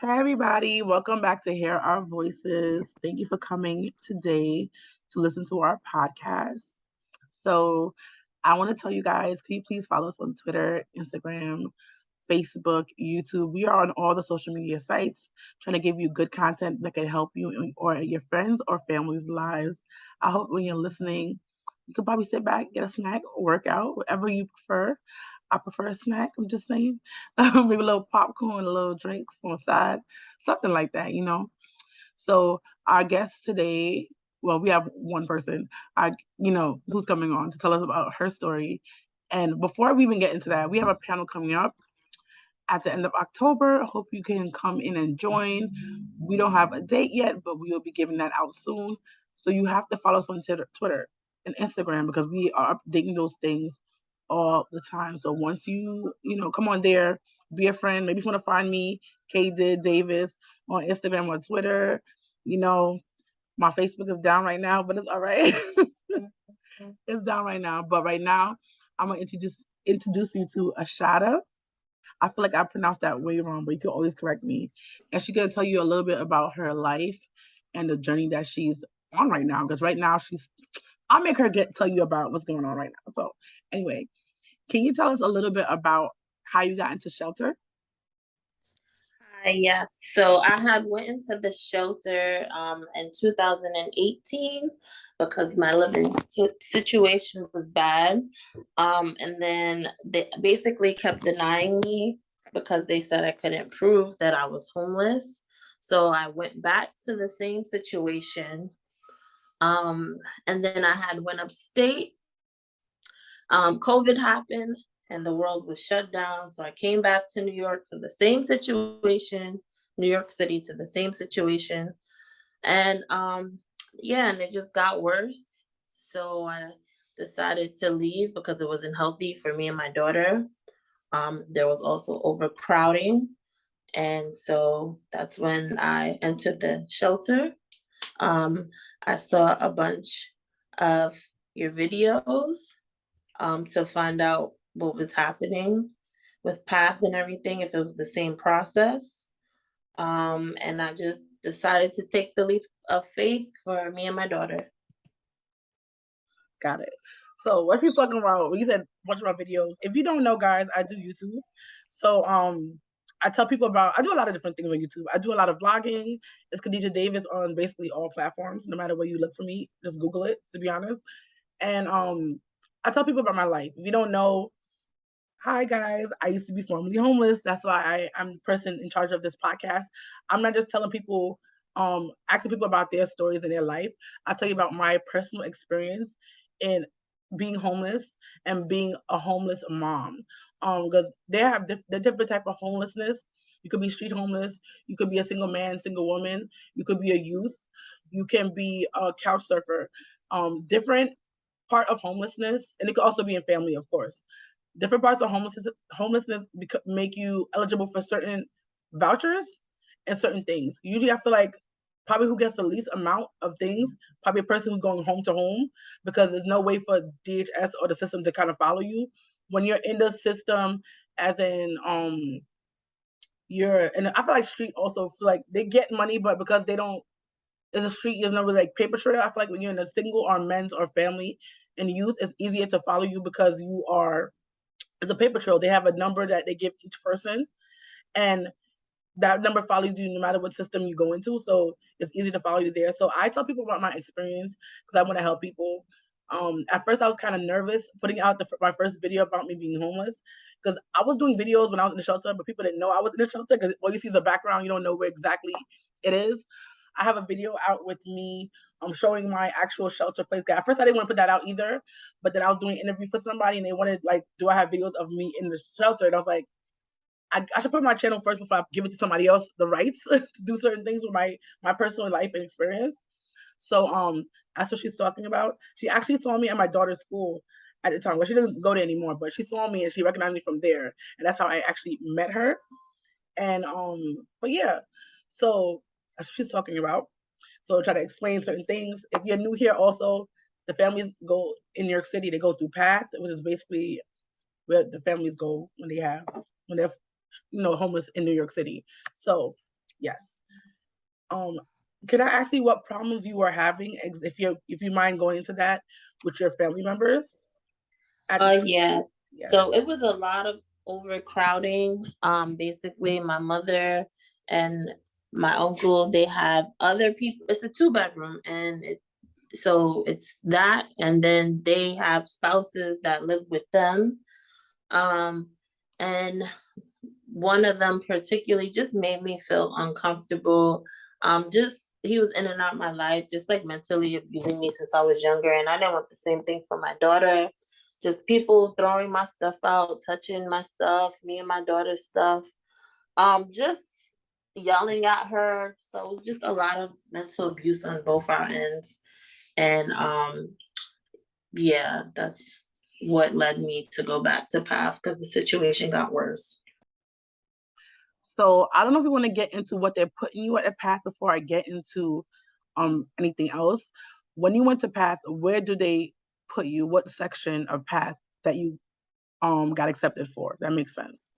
Hey everybody, welcome back to Hear Our Voices. Thank you for coming today to listen to our podcast. So, I want to tell you guys, can you please follow us on Twitter, Instagram, Facebook, YouTube? We are on all the social media sites trying to give you good content that can help you or your friends or family's lives. I hope when you're listening, you can probably sit back, get a snack, work out, whatever you prefer. I prefer a snack, I'm just saying. Maybe a little popcorn, a little drinks on the side, something like that. So our guest today, well, we have one person, who's coming on to tell us about her story. And before we even get into that, we have a panel coming up at the end of October. Hope you can come in and join. We don't have a date yet, but we will be giving that out soon. So you have to follow us on Twitter and Instagram because we are updating those things all the time. So once you come on there, be a friend. Maybe if you want to find me, Davis on Instagram or Twitter. You know, my Facebook is down right now, but it's all right. It's down right now. But right now, I'm gonna introduce you to Ashata. I feel like I pronounced that way wrong, but you can always correct me. And she's gonna tell you a little bit about her life and the journey that she's on right now. Because right now I'll make her tell you about what's going on right now. So anyway, can you tell us a little bit about how you got into shelter? Yes. So I had went into the shelter in 2018 because my living situation was bad. And then they basically kept denying me because they said I couldn't prove that I was homeless. So I went back to the same situation. And then I had went upstate. COVID happened and the world was shut down. So I came back to New York to the same situation, New York City to the same situation. And yeah, and it just got worse. So I decided to leave because it wasn't healthy for me and my daughter. There was also overcrowding. And so that's when I entered the shelter. Um, I saw a bunch of your videos to find out what was happening with PATH and everything, if it was the same process. And I just decided to take the leap of faith for me and my daughter. Got it. So what she's talking about, when you said a bunch of our videos, if you don't know, guys, I do YouTube. So I tell people I do a lot of different things on YouTube. I do a lot of vlogging. It's Khadijah Davis on basically all platforms. No matter where you look for me, just Google it, to be honest. And I tell people about my life. If you don't know, hi guys, I used to be formerly homeless. That's why I'm the person in charge of this podcast. I'm not just telling people, asking people about their stories in their life. I tell you about my personal experience in being homeless and being a homeless mom. Because they have the different type of homelessness. You could be street homeless. You could be a single man, single woman. You could be a youth. You can be a couch surfer. Different part of homelessness, and it could also be in family, of course. Different parts of homelessness make you eligible for certain vouchers and certain things. Usually, I feel like probably who gets the least amount of things, probably a person who's going home to home, because there's no way for DHS or the system to kind of follow you when you're in the system. As in, and I feel like street also feel like they get money, but because they don't, there's a street, there's no really like paper trail. I feel like when you're in a single or men's or family and youth, it's easier to follow you because you are, it's a paper trail. They have a number that they give each person, and that number follows you no matter what system you go into. So it's easy to follow you there. So I tell people about my experience because I want to help people. At first, I was kind of nervous putting out my first video about me being homeless because I was doing videos when I was in the shelter, but people didn't know I was in the shelter because all you see is the background. You don't know where exactly it is. I have a video out with me showing my actual shelter place. At first, I didn't want to put that out either, but then I was doing an interview for somebody and they wanted, like, do I have videos of me in the shelter? And I was like, I should put my channel first before I give it to somebody else the rights to do certain things with my personal life and experience. So that's what she's talking about. She actually saw me at my daughter's school at the time. Well, she doesn't go there anymore, but she saw me and she recognized me from there. And that's how I actually met her. And but yeah, so that's what she's talking about. So try to explain certain things. If you're new here, also the families go in New York City. They go through PATH, which is basically where the families go when they're homeless in New York City. So Yes. Um, can I ask you what problems you were having, if you mind going into that with your family members at the time? Yeah. Yes. So it was a lot of overcrowding. Basically my mother and my uncle, they have other people. It's a 2 bedroom, and so it's that, and then they have spouses that live with them. Um, and one of them particularly just made me feel uncomfortable. Just he was in and out of my life, just like mentally abusing me since I was younger, and I didn't want the same thing for my daughter. Just people throwing my stuff out, touching my stuff, me and my daughter's stuff. Just yelling at her. So it was just a lot of mental abuse on both our ends, and yeah, that's what led me to go back to PATH because the situation got worse. So I don't know if you want to get into what they're putting you at a path before I get into anything else. When you went to path, where do they put you? What section of path that you got accepted for? That makes sense.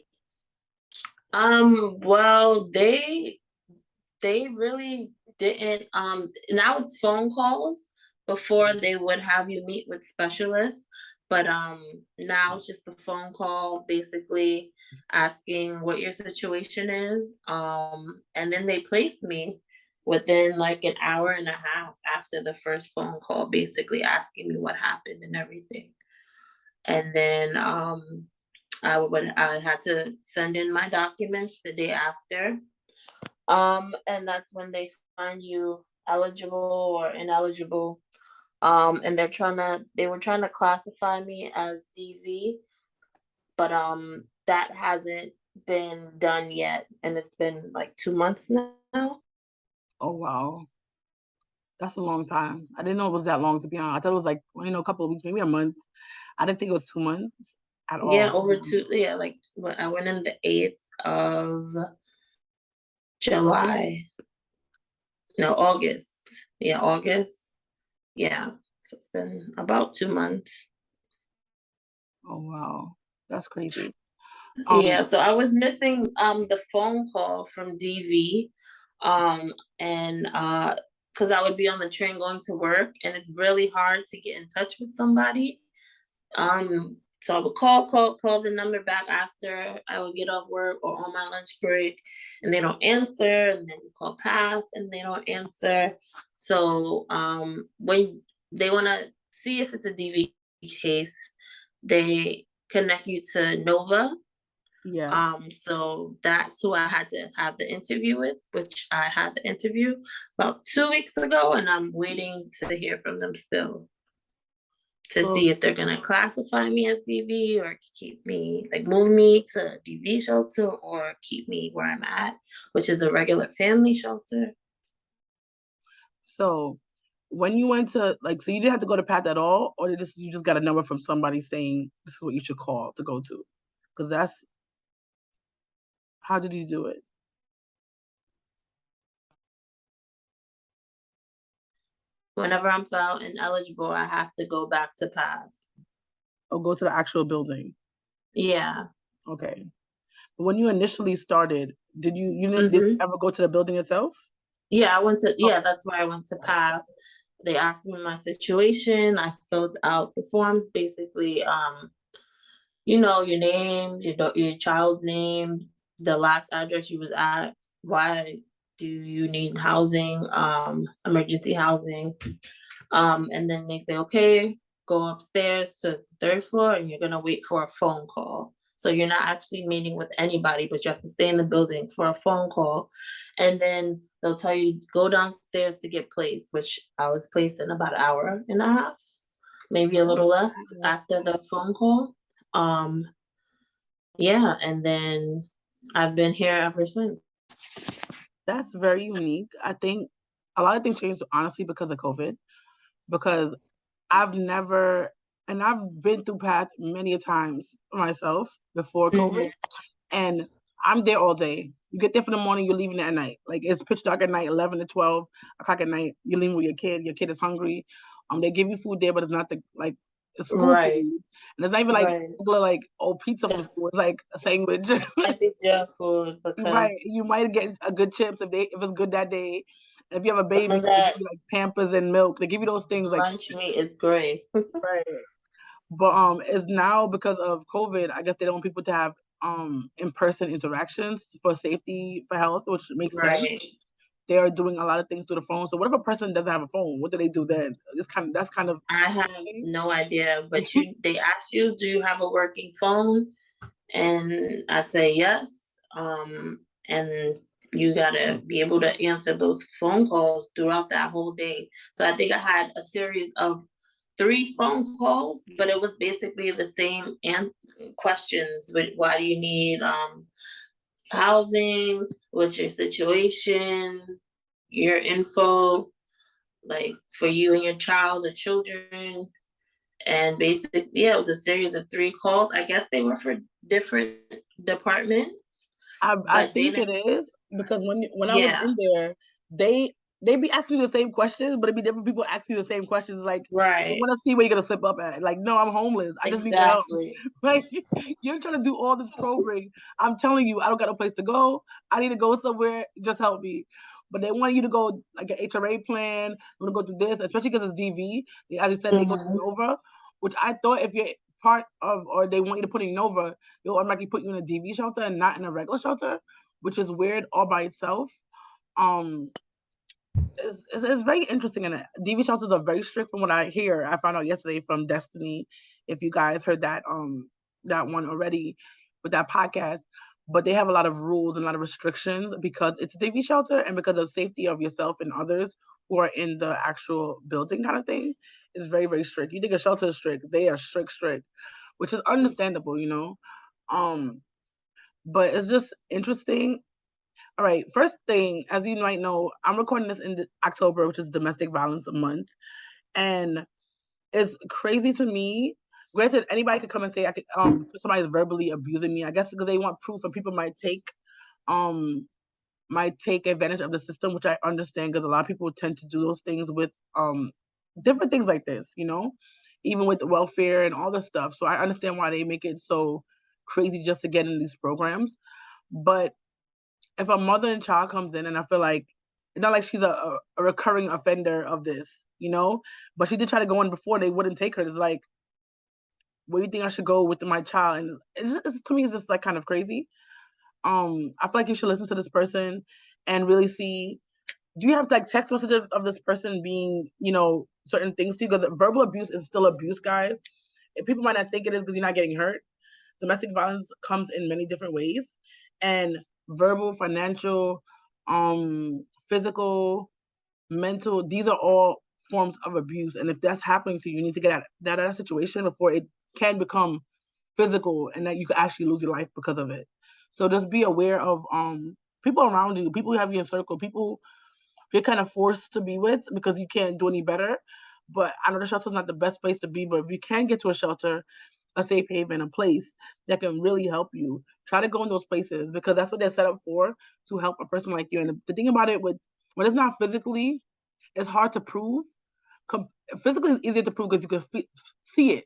Well, they really didn't. Now it's phone calls. Before they would have you meet with specialists, but now it's just a phone call, basically asking what your situation is. And then they placed me within like an hour and a half after the first phone call, basically asking me what happened and everything. And then I had to send in my documents the day after. And that's when they find you eligible or ineligible. And they were trying to classify me as DV, but that hasn't been done yet, and it's been like 2 months now. Oh wow, that's a long time. I didn't know it was that long, to be honest. I thought it was like, a couple of weeks, maybe a month. I didn't think it was 2 months at Yeah, all, to be over honest. two. Yeah, like I went in the 8th of July. No, August. Yeah, August. Yeah, so it's been about 2 months. Oh wow, that's crazy. Yeah, Um, so I was missing the phone call from DV, and because I would be on the train going to work, and it's really hard to get in touch with somebody. So I would call the number back after I would get off work or on my lunch break, and they don't answer, and then you call PATH and they don't answer. So when they want to see if it's a DV case, they connect you to Nova. yes. So that's who I had to have the interview with, which I had the interview about 2 weeks ago, and I'm waiting to hear from them still to So see if they're gonna classify me as DV or keep me, like move me to DV shelter or keep me where I'm at, which is a regular family shelter. So when you went to so you didn't have to go to Path at all, or you just got a number from somebody saying this is what you should call to go to? Because how did you do it? Whenever I'm found ineligible, I have to go back to PATH. Or go to the actual building? Yeah. Okay. But when you initially started, did you Mm-hmm. ever go to the building itself? Yeah, I went to, Oh, yeah, that's why I went to PATH. They asked me my situation. I filled out the forms, basically, your name, your child's name, the last address you was at, why do you need housing, emergency housing. And then they say, okay, go upstairs to the third floor and you're gonna wait for a phone call. So you're not actually meeting with anybody, but you have to stay in the building for a phone call. And then they'll tell you go downstairs to get placed, which I was placed in about an hour and a half, maybe a little less after the phone call. Um, yeah, and then I've been here ever since. that's very unique. I think a lot of things changed honestly because of COVID. Because I've never, and I've been through Path many a times myself before COVID, Mhm. and I'm there all day. You get there for the morning, you're leaving at night. Like it's pitch dark at night, 11 to 12 o'clock at night. You're leaving with your kid. Your kid is hungry. They give you food there, but it's not the like school food, Right. and it's not even like Right. regular like pizza from It's school. It's like a sandwich. might be junk food Right. because You might get a good chips if it's good that day. And if you have a some baby, of they give that you like Pampers and milk. They give you those things like lunch meat is great. right. But it's now because of COVID, I guess they don't want people to have in person interactions for safety for health, which makes sense. Right. They are doing a lot of things through the phone. So what if a person doesn't have a phone? What do they do then? That's kind of I have no idea, but they ask you, do you have a working phone? And I say yes. And you gotta be able to answer those phone calls throughout that whole day. So I think I had a series of 3 phone calls, but it was basically the same questions. With why do you need housing? What's your situation? Your info, like for you and your child or children. And basically, yeah, it was a series of 3 calls. I guess they were for different departments, I but they think didn't. it is because when I was Yeah, in there, they be asking you the same questions, but it'd be different people asking you the same questions. Like they right. want to see where you're gonna slip up at. Like, no, I'm homeless. I just need your help. Exactly. Like you're trying to do all this probing. I'm telling you, I don't got no place to go. I need to go somewhere. Just help me. But they want you to go like an HRA plan. You want to go through this, especially because it's DV. As you said, they go through Mhm. Nova, which I thought if you're part of or they want you to put in Nova, they'll automatically put you in a DV shelter and not in a regular shelter, which is weird all by itself. Um, it's very interesting, and DV shelters are very strict from what I hear. I found out yesterday from Destiny. If you guys heard that one already with that podcast, but they have a lot of rules and a lot of restrictions because it's a DV shelter and because of safety of yourself and others who are in the actual building kind of thing. It's very very strict. You think a shelter is strict? They are strict, which is understandable, you know. Um, but it's just interesting. All right, first thing, as you might know, I'm recording this in October, which is Domestic Violence Month, and it's crazy to me. Granted, anybody could come and say I could somebody's verbally abusing me. I guess because they want proof, and people might take advantage of the system, which I understand because a lot of people tend to do those things with different things like this, you know, even with welfare and all this stuff. So I understand why they make it so crazy just to get in these programs, but if a mother and child comes in and I feel like it's not like she's a recurring offender of this, you know, but she did try to go in before they wouldn't take her. It's like, where do you think I should go with my child? And to me, it's just like kind of crazy. I feel like you should listen to this person and really see. Do you have like text messages of this person being, you know, certain things to you? Because verbal abuse is still abuse, guys. And people might not think it is because you're not getting hurt. Domestic violence comes in many different ways, and verbal, financial, physical, mental, these are all forms of abuse. And if that's happening to you, you need to get out of that situation before it can become physical and that you could actually lose your life because of it. So just be aware of people around you, people you have in your circle, people you're kind of forced to be with because you can't do any better. But I know the shelter's not the best place to be, but if you can get to a shelter, a safe haven, a place that can really help you, try to go in those places because that's what they're set up for, to help a person like you. And the thing about it with when it's not physically, it's hard to prove. Physically, it's easier to prove because you can see it.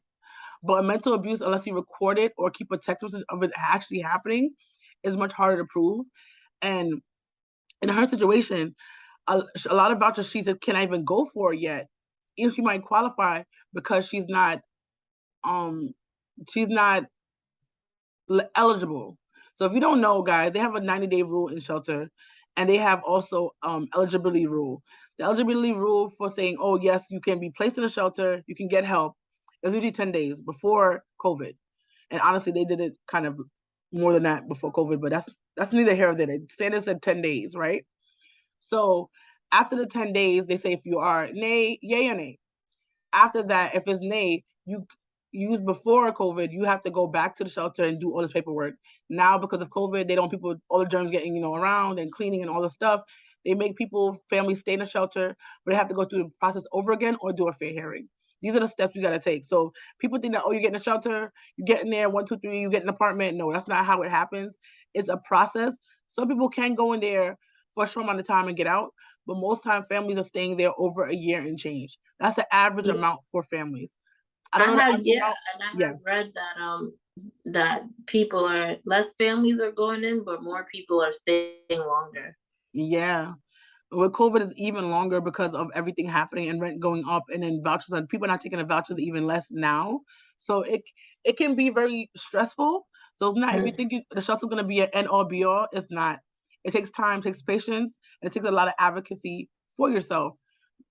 But mental abuse, unless you record it or keep a text message of it actually happening, is much harder to prove. And in her situation, a lot of vouchers she said can't even go for it yet. If she might qualify because um she's not eligible. So if you don't know, guys, they have a 90-day rule in shelter, and they have also eligibility rule. The eligibility rule for saying, oh yes, you can be placed in a shelter, you can get help, is usually 10 days before COVID. And honestly, they did it kind of more than that before COVID, but that's neither here nor there. The standard said 10 days, right? So after the 10 days, they say if you are nay, yay or nay. After that, if it's nay, you use before COVID, you have to go back to the shelter and do all this paperwork. Now, because of COVID, they don't people all the germs getting around and cleaning and all the stuff. They make families stay in the shelter, but they have to go through the process over again or do a fair hearing. These are the steps you got to take. So people think that you're getting a shelter, you get in there 1, 2, 3, you get an apartment. No, that's not how it happens. It's a process. Some people can go in there for a short amount of time and get out, but most time families are staying there over a year and change. That's the average amount for families. I don't know the ins and outs. And I have Yes. read that less families are going in, but more people are staying longer. Yeah. With COVID is even longer because of everything happening and rent going up and then vouchers and people not taking the vouchers even less now. So it can be very stressful. So it's not if you Mm. think the shelter's gonna be an end all be all, it's not. It takes time, takes patience, and it takes a lot of advocacy for yourself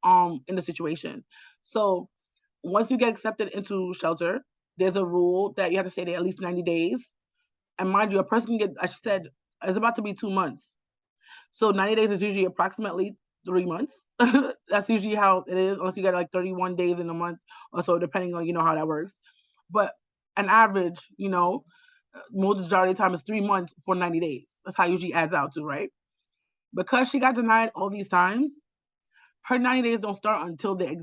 in the situation. So once you get accepted into shelter, there's a rule that you have to stay there at least 90 days. And mind you, a person can get, as she said, it's about to be 2 months. So 90 days is usually approximately 3 months. That's usually how it is, unless you got like 31 days in a month or so, depending on, how that works. But an average, most majority of the time is 3 months for 90 days. That's how it usually adds out to, right? Because she got denied all these times, her 90 days don't start until they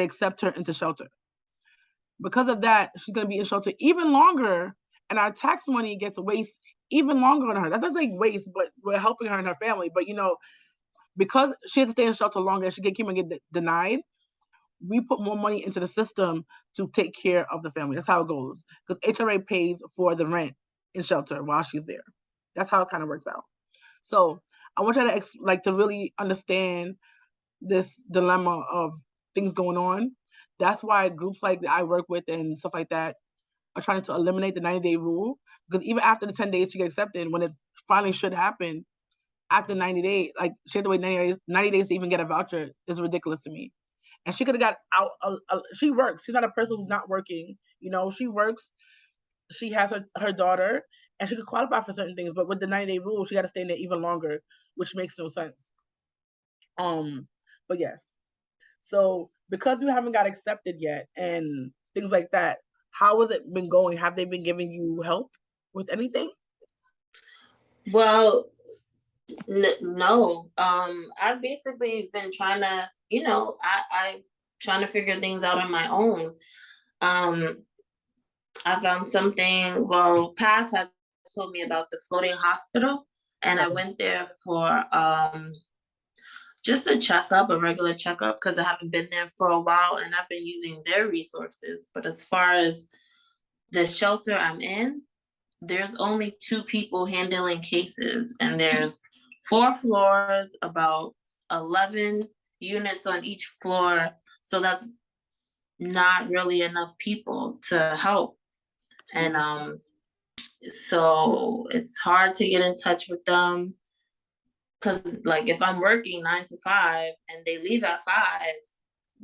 accept her into shelter. Because of that, she's gonna be in shelter even longer, and our tax money gets waste even longer on her. That doesn't like waste, but we're helping her and her family. But because she has to stay in shelter longer and she can keep on get denied, we put more money into the system to take care of the family. That's how it goes. Because HRA pays for the rent in shelter while she's there. That's how it kind of works out. So I want you to to really understand this dilemma of things going on. That's why groups like that I work with and stuff like that are trying to eliminate the 90-day rule. Because even after the 10 days she gets accepted, when it finally should happen, after 90 days, like she had to wait 90 days to even get a voucher is ridiculous to me. And she could have got out. She works. She's not a person who's not working. She works. She has her daughter, and she could qualify for certain things. But with the 90-day rule, she got to stay in there even longer, which makes no sense. But yes. So because you haven't got accepted yet and things like that, how has it been going? Have they been giving you help with anything? Well, no. I've basically been trying to, I trying to figure things out on my own. Um, I found something. Well, Path had told me about the floating hospital, and I Okay. went there for just a checkup, a regular checkup, because I haven't been there for a while, and I've been using their resources. But as far as the shelter I'm in, there's only 2 people handling cases, and there's 4 floors, about 11 units on each floor. So that's not really enough people to help. And so it's hard to get in touch with them, because like if I'm working 9 to 5 and they leave at 5,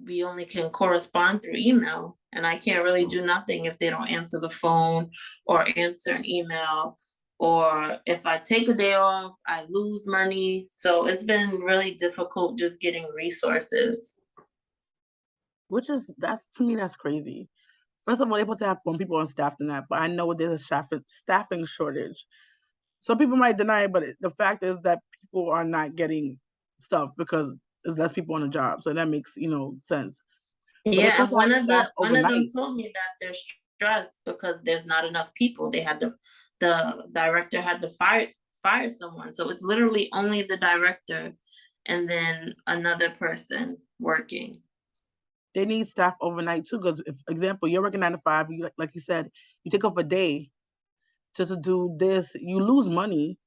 we only can correspond through email, and I can't really do nothing if they don't answer the phone or answer an email. Or if I take a day off, I lose money. So it's been really difficult just getting resources. Which is that's to me that's crazy. First of all, they're supposed to have more people on staff than that, but I know there's a staffing shortage. Some people might deny it, but the fact is that people are not getting stuff because there's less people on the job. So that makes sense. But they're Yeah, supposed and to have staff one of them overnight. told me that they're stressed because there's not enough people. The director had to fire someone. So it's literally only the director and then another person working. They need staff overnight too. Because, if example, you're working 9 to 5, you like you said, you take off a day just to do this, you lose money.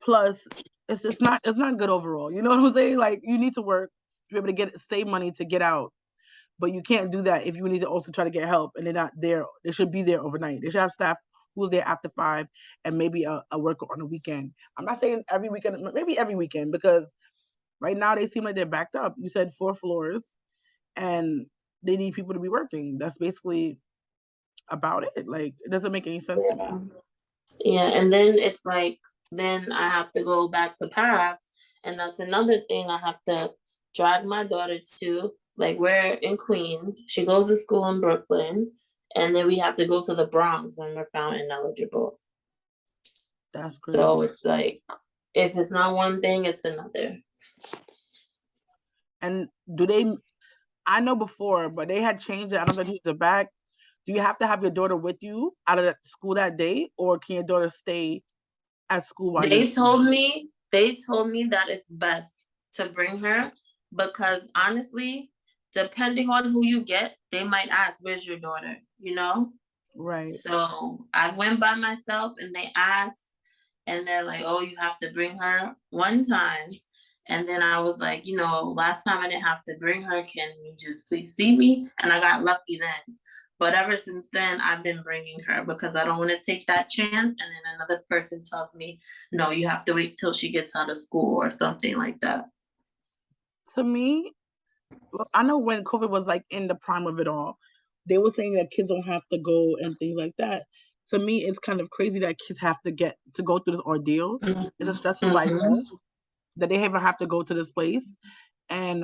Plus, it's not good overall. You know what I'm saying? Like you need to work to be able to save money to get out. But you can't do that if you need to also try to get help and they're not there. They should be there overnight. They should have staff who's there after 5 and maybe a worker on the weekend. I'm not saying every weekend, maybe every weekend, because right now they seem like they're backed up. You said 4 floors and they need people to be working. That's basically about it. Like it doesn't make any sense to me. Yeah. Yeah, and then it's like, then I have to go back to Path, and that's another thing I have to drag my daughter to. Like, we're in Queens, she goes to school in Brooklyn, and then we have to go to the Bronx when we're found ineligible. That's So crazy. it's like, if it's not one thing, it's another. And do they I know before, but they had changed it. I don't know if they changed it back. Do you have to have your daughter with you out of that school that day, or can your daughter stay at school while you're in school? They told me that it's best to bring her, because honestly, depending on who you get, they might ask, "Where's your daughter?" You know. Right. So I went by myself, and they asked, and they're like, "Oh, you have to bring her one time." And then I was like, last time I didn't have to bring her. Can you just please see me? And I got lucky then. But ever since then, I've been bringing her because I don't want to take that chance. And then another person tells me, no, you have to wait till she gets out of school or something like that. To me, well, I know when COVID was like in the prime of it all, they were saying that kids don't have to go and things like that. To me, it's kind of crazy that kids have to go through this ordeal. It's a stressful by Mm-hmm. itself that they even have to go to this place and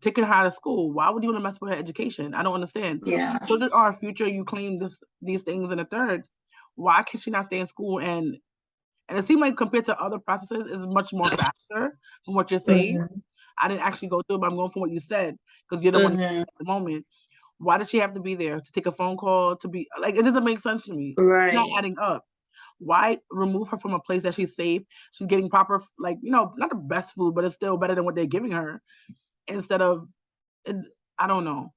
taking her out of school. Why would you want to mess with her education? I don't understand. Yeah. Children are our future. You claim these things in the third. Why can she not stay in school? And it seemed like compared to other processes, it's much more faster from what you're saying. Mm-hmm. I didn't actually go through it, but I'm going from what you said because you're the one Mm-hmm. at the moment. Why did she have to be there to take a phone call to be like? It doesn't make sense to me. It's not Right. adding up. Why remove her from a place that she's safe? She's getting proper, like, not the best food, but it's still better than what they're giving her. Instead of, it, I don't know.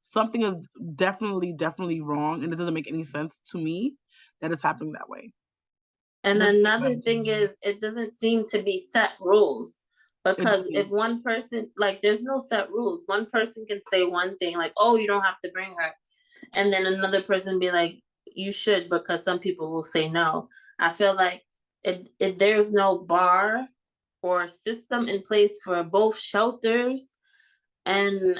Something is definitely, definitely wrong, and it doesn't make any sense to me that it's happening that way. It And doesn't make another sense. thing is, it doesn't seem to be set rules, It because if doesn't. one person, like, there's no set rules. One person can say one thing, like, "Oh, you don't have to bring her," and then another person be like, "You should," because some people will say no. I feel like there's no bar or system in place for both shelters and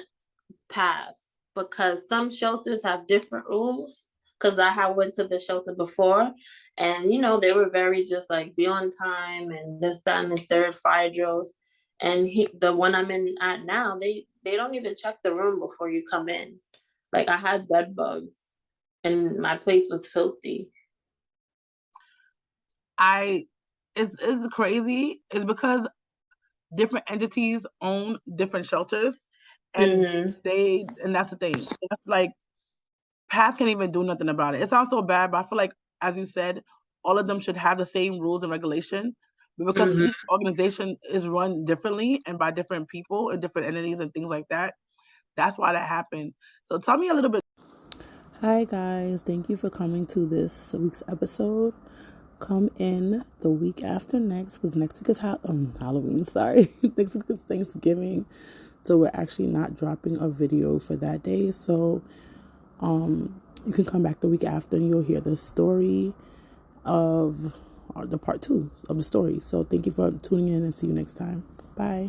path, because some shelters have different rules. Because I have went to the shelter before, and they were very just like, be on time and this, that, and the third, fire drills. And the one I'm in at now, they don't even check the room before you come in. Like, I had bed bugs, and my place was filthy. It's crazy. It's because different entities own different shelters, and Mm-hmm. and that's the thing. That's like Path can't even do nothing about it. It sounds so bad, but I feel like, as you said, all of them should have the same rules and regulation. But because Mm-hmm. each organization is run differently and by different people and different entities and things like that, that's why that happened. So tell me a little bit. Hi guys, thank you for coming to this week's episode. Come in the week after next, because next week is Halloween. Sorry, next week is Thanksgiving, so we're actually not dropping a video for that day. So, you can come back the week after, and you'll hear the story of the part 2 of the story. So, thank you for tuning in, and see you next time. Bye.